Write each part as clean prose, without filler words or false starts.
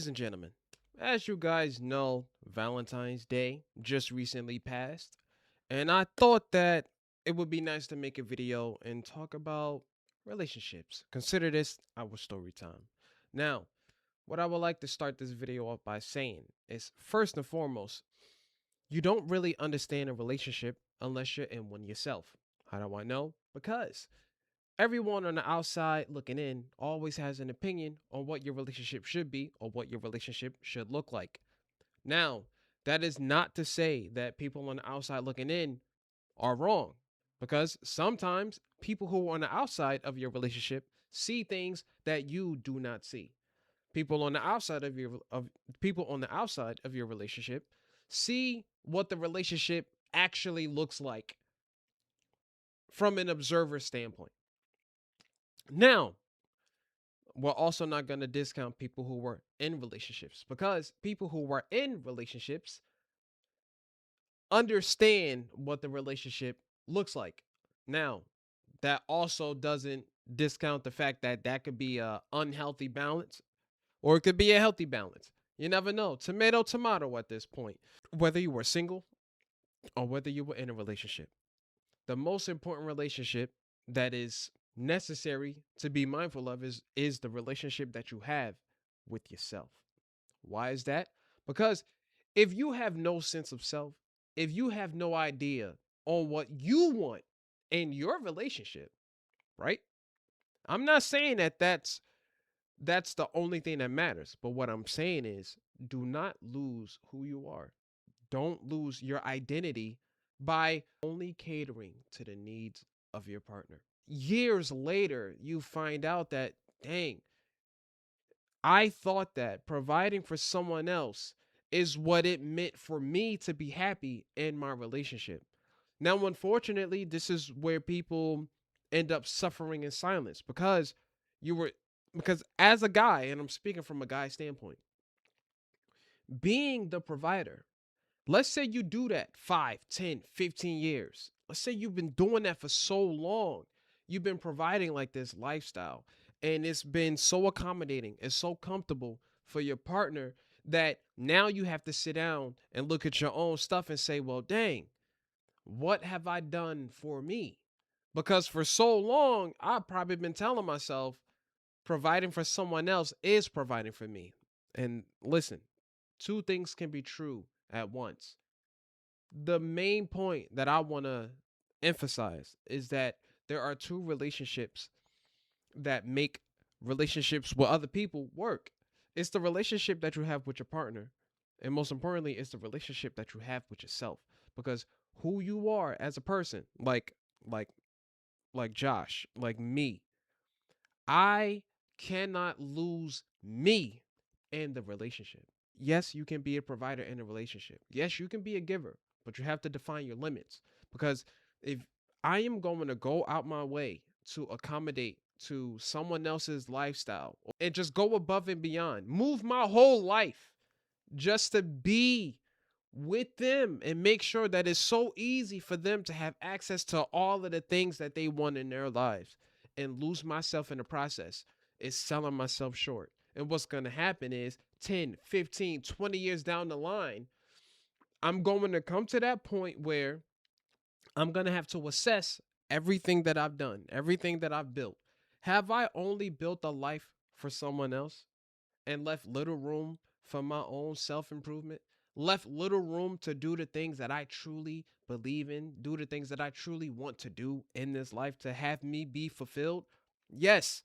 Ladies and gentlemen, as you guys know, Valentine's Day just recently passed, and I thought that it would be nice to make a video and talk about relationships. Consider this our story time. Now, what I would like to start this video off by saying is first and foremost, you don't really understand a relationship unless you're in one yourself. How do I know? Because everyone on the outside looking in always has an opinion on what your relationship should be or what your relationship should look like. Now, that is not to say that people on the outside looking in are wrong, because sometimes people who are on the outside of your relationship see things that you do not see. People on the outside of your relationship see what the relationship actually looks like from an observer standpoint. Now, we're also not going to discount people who were in relationships, because people who were in relationships understand what the relationship looks like. Now, that also doesn't discount the fact that that could be a unhealthy balance or it could be a healthy balance. You never know. Tomato, tomato at this point. Whether you were single or whether you were in a relationship, the most important relationship that is necessary to be mindful of is the relationship that you have with yourself. Why is that? Because if you have no sense of self, if you have no idea on what you want in your relationship, right? I'm not saying that that's the only thing that matters, but what I'm saying is do not lose who you are. Don't lose your identity by only catering to the needs of your partner. Years later, you find out that, dang, I thought that providing for someone else is what it meant for me to be happy in my relationship. Now, unfortunately, this is where people end up suffering in silence you were, because as a guy, and I'm speaking from a guy standpoint, being the provider, let's say you do that 5, 10, 15 years. Let's say you've been doing that for so long. You've been providing like this lifestyle, and it's been so accommodating and so comfortable for your partner that now you have to sit down and look at your own stuff and say, well, dang, what have I done for me? Because for so long, I've probably been telling myself providing for someone else is providing for me. And listen, two things can be true at once. The main point that I want to emphasize is that there are two relationships that make relationships with other people work. It's the relationship that you have with your partner, and most importantly, it's the relationship that you have with yourself. Because who you are as a person, like like Josh, like me, I cannot lose me in the relationship. Yes, you can be a provider in a relationship. Yes, you can be a giver, but you have to define your limits. Because if I am going to go out my way to accommodate to someone else's lifestyle and just go above and beyond, move my whole life just to be with them and make sure that it's so easy for them to have access to all of the things that they want in their lives, and lose myself in the process, is selling myself short. And what's going to happen is 10, 15, 20 years down the line, I'm going to come to that point where I'm going to have to assess everything that I've done, everything that I've built. Have I only built a life for someone else and left little room for my own self improvement? Left little room to do the things that I truly believe in, do the things that I truly want to do in this life to have me be fulfilled? Yes,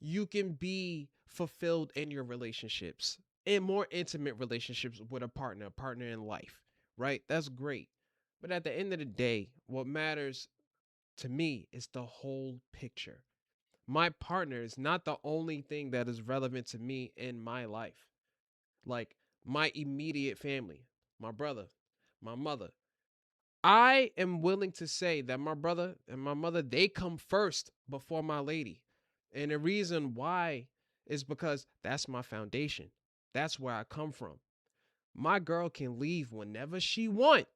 you can be fulfilled in your relationships, in more intimate relationships with a partner in life, right? That's great. But at the end of the day, what matters to me is the whole picture. My partner is not the only thing that is relevant to me in my life. Like my immediate family, my brother, my mother. I am willing to say that my brother and my mother, they come first before my lady. And the reason why is because that's my foundation. That's where I come from. My girl can leave whenever she want,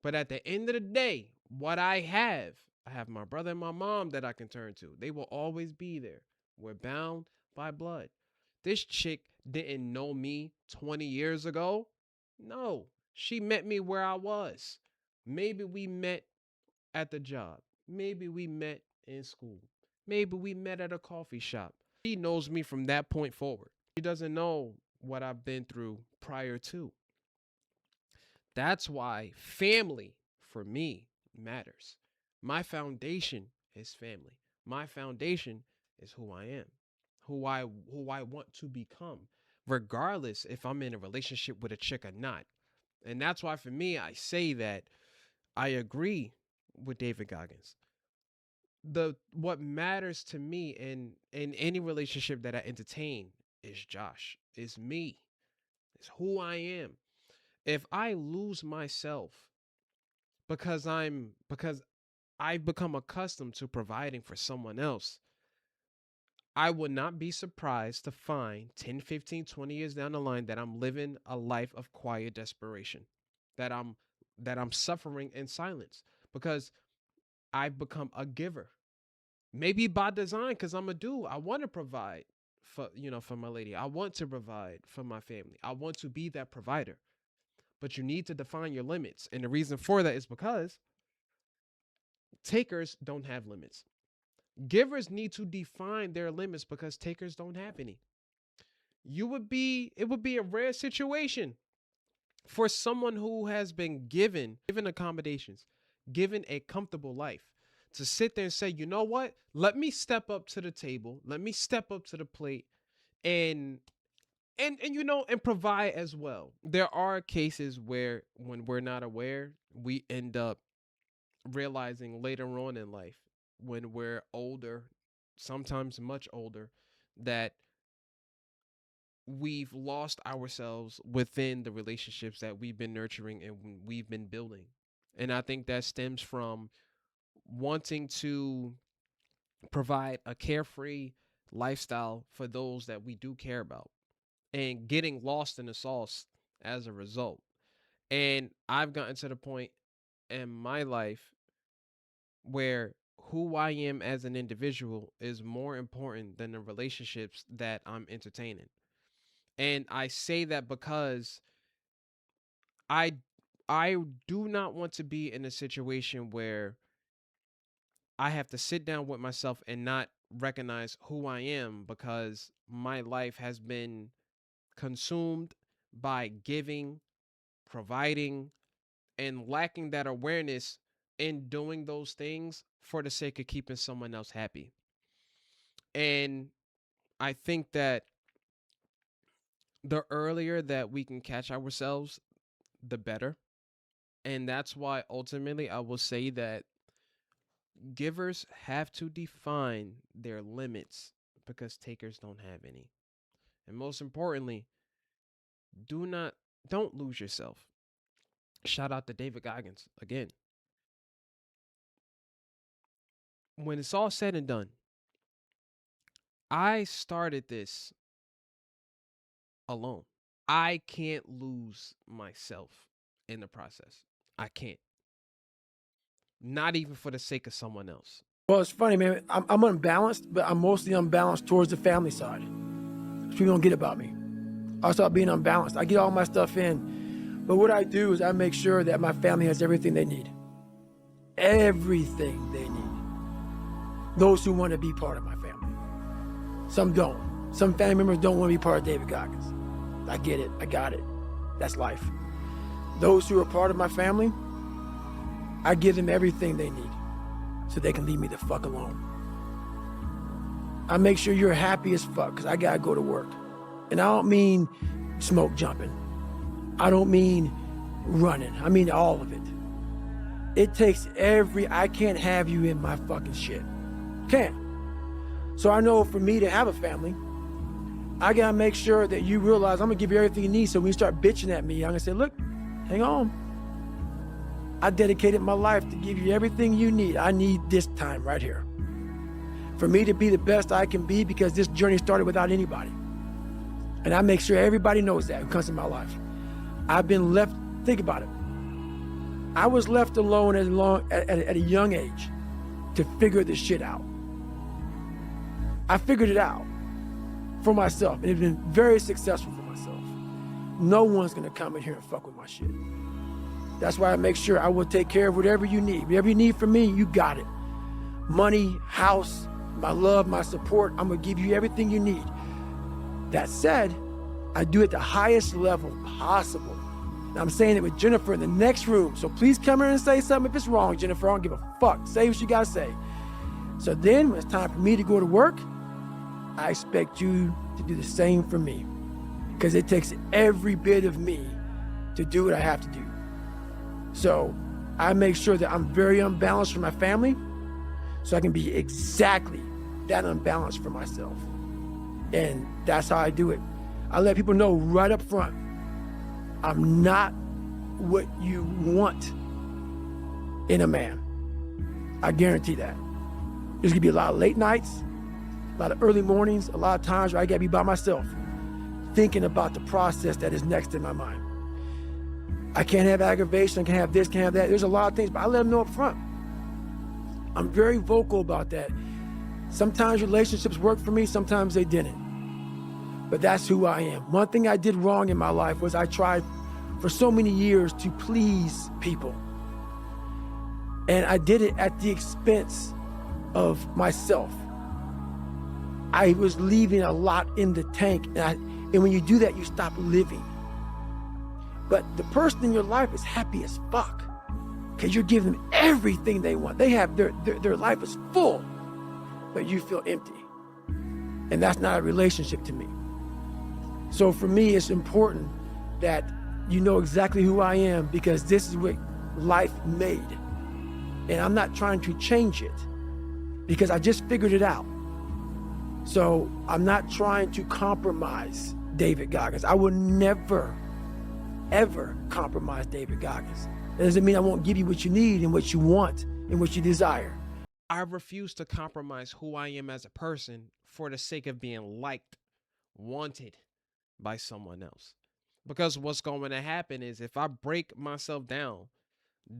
but at the end of the day, what I have my brother and my mom that I can turn to. They will always be there. We're bound by blood. This chick didn't know me 20 years ago. No, she met me where I was. Maybe we met at the job. Maybe we met in school. Maybe we met at a coffee shop. She knows me from that point forward. She doesn't know what I've been through prior to. That's why family for me matters. My foundation is family. My foundation is who I am, who I want to become, regardless if I'm in a relationship with a chick or not. And that's why for me I say that I agree with David Goggins. The what matters to me in any relationship that I entertain is Josh, is me, is who I am. If I lose myself because I've become accustomed to providing for someone else, I would not be surprised to find 10, 15, 20 years down the line that I'm living a life of quiet desperation. That I'm suffering in silence because I've become a giver. Maybe by design cuz I'm a dude. I want to provide for my lady. I want to provide for my family. I want to be that provider. But you need to define your limits. And the reason for that is because takers don't have limits. Givers need to define their limits because takers don't have any. It would be a rare situation for someone who has been given accommodations, given a comfortable life to sit there and say, "You know what? Let me step up to the table. Let me step up to the plate and and provide as well." There are cases where when we're not aware, we end up realizing later on in life when we're older, sometimes much older, that we've lost ourselves within the relationships that we've been nurturing and we've been building. And I think that stems from wanting to provide a carefree lifestyle for those that we do care about and getting lost in the sauce as a result. And I've gotten to the point in my life where who I am as an individual is more important than the relationships that I'm entertaining. And I say that because I I do not want to be in a situation where I have to sit down with myself and not recognize who I am because my life has been consumed by giving, providing, and lacking that awareness in doing those things for the sake of keeping someone else happy. And I think that the earlier that we can catch ourselves, the better. And that's why ultimately I will say that givers have to define their limits because takers don't have any. And most importantly, do not don't lose yourself. Shout out to David Goggins again. When it's all said and done, I started this alone. I can't lose myself in the process. I can't. Not even for the sake of someone else. Well, it's funny, man. I'm unbalanced, but I'm mostly unbalanced towards the family side. People don't get about me. I start being unbalanced. I get all my stuff in, but what I do is I make sure that my family has everything they need. Everything they need. Those who want to be part of my family. Some don't. Some family members don't want to be part of David Goggins. I get it. I got it. That's life. Those who are part of my family, I give them everything they need so they can leave me the fuck alone. I make sure you're happy as fuck because I gotta go to work. And I don't mean smoke jumping. I don't mean running. I mean all of it. It takes I can't have you in my fucking shit. Can't. So I know for me to have a family, I gotta make sure that you realize I'm gonna give you everything you need. So when you start bitching at me, I'm gonna say, look, hang on. I dedicated my life to give you everything you need. I need this time right here. For me to be the best I can be because this journey started without anybody. And I make sure everybody knows that who comes in my life. I've been left, think about it. I was left alone at a young age to figure this shit out. I figured it out. for myself, and it's been very successful for myself. No one's gonna come in here and fuck with my shit. That's why I make sure I will take care of whatever you need. Whatever you need from me, you got it. Money, house, my love, my support, I'm gonna give you everything you need. That said, I do it at the highest level possible. And I'm saying it with Jennifer in the next room. So please come here and say something if it's wrong, Jennifer. I don't give a fuck. Say what you gotta say. So then when it's time for me to go to work, I expect you to do the same for me. Because it takes every bit of me to do what I have to do. So I make sure that I'm very unbalanced for my family so I can be exactly that unbalanced for myself. And that's how I do it. I let people know right up front, I'm not what you want in a man. I guarantee that. There's gonna be a lot of late nights, a lot of early mornings, a lot of times where I gotta be by myself, thinking about the process that is next in my mind. I can't have aggravation, I can't have this, can't have that. There's a lot of things, but I let them know up front. I'm very vocal about that. Sometimes relationships work for me, sometimes they didn't. But that's who I am. One thing I did wrong in my life was I tried for so many years to please people. And I did it at the expense of myself. I was leaving a lot in the tank. And when you do that, you stop living. But the person in your life is happy as fuck because you're giving them everything they want. They have their life is full, but you feel empty. And that's not a relationship to me. So for me, it's important that you know exactly who I am because this is what life made. And I'm not trying to change it because I just figured it out. So I'm not trying to compromise David Goggins. I will never, ever compromise David Goggins. That doesn't mean I won't give you what you need and what you want and what you desire. I refuse to compromise who I am as a person for the sake of being liked, wanted by someone else. Because what's going to happen is if I break myself down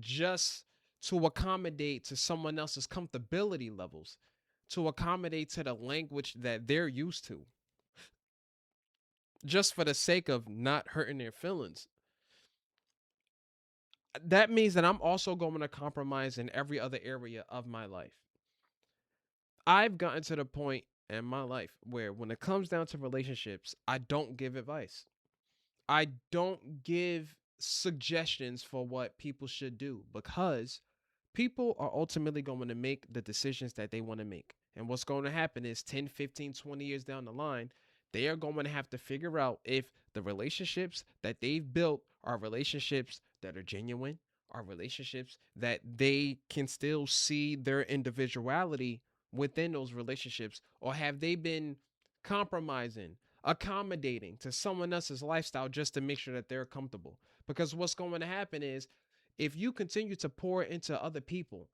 just to accommodate to someone else's comfortability levels, to accommodate to the language that they're used to, just for the sake of not hurting their feelings, that means that I'm also going to compromise in every other area of my life. I've gotten to the point in my life where when it comes down to relationships, I don't give advice. I don't give suggestions for what people should do because people are ultimately going to make the decisions that they want to make. And what's going to happen is 10, 15, 20 years down the line, they are going to have to figure out if the relationships that they've built are relationships that are genuine, are relationships that they can still see their individuality within those relationships, or have they been compromising, accommodating to someone else's lifestyle just to make sure that they're comfortable. Because what's going to happen is if you continue to pour into other people,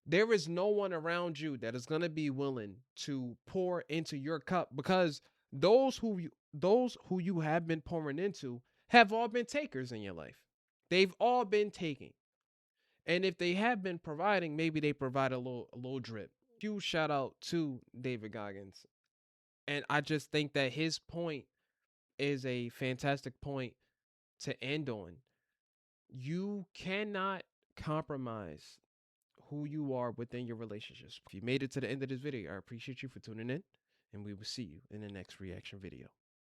there is no one around you that is going to be willing to pour into your cup because those who you have been pouring into have all been takers in your life. They've all been taking. And if they have been providing, maybe they provide a little drip. Huge shout out to David Goggins. And I just think that his point is a fantastic point to end on. You cannot compromise who you are within your relationships. If you made it to the end of this video, I appreciate you for tuning in, and we will see you in the next reaction video.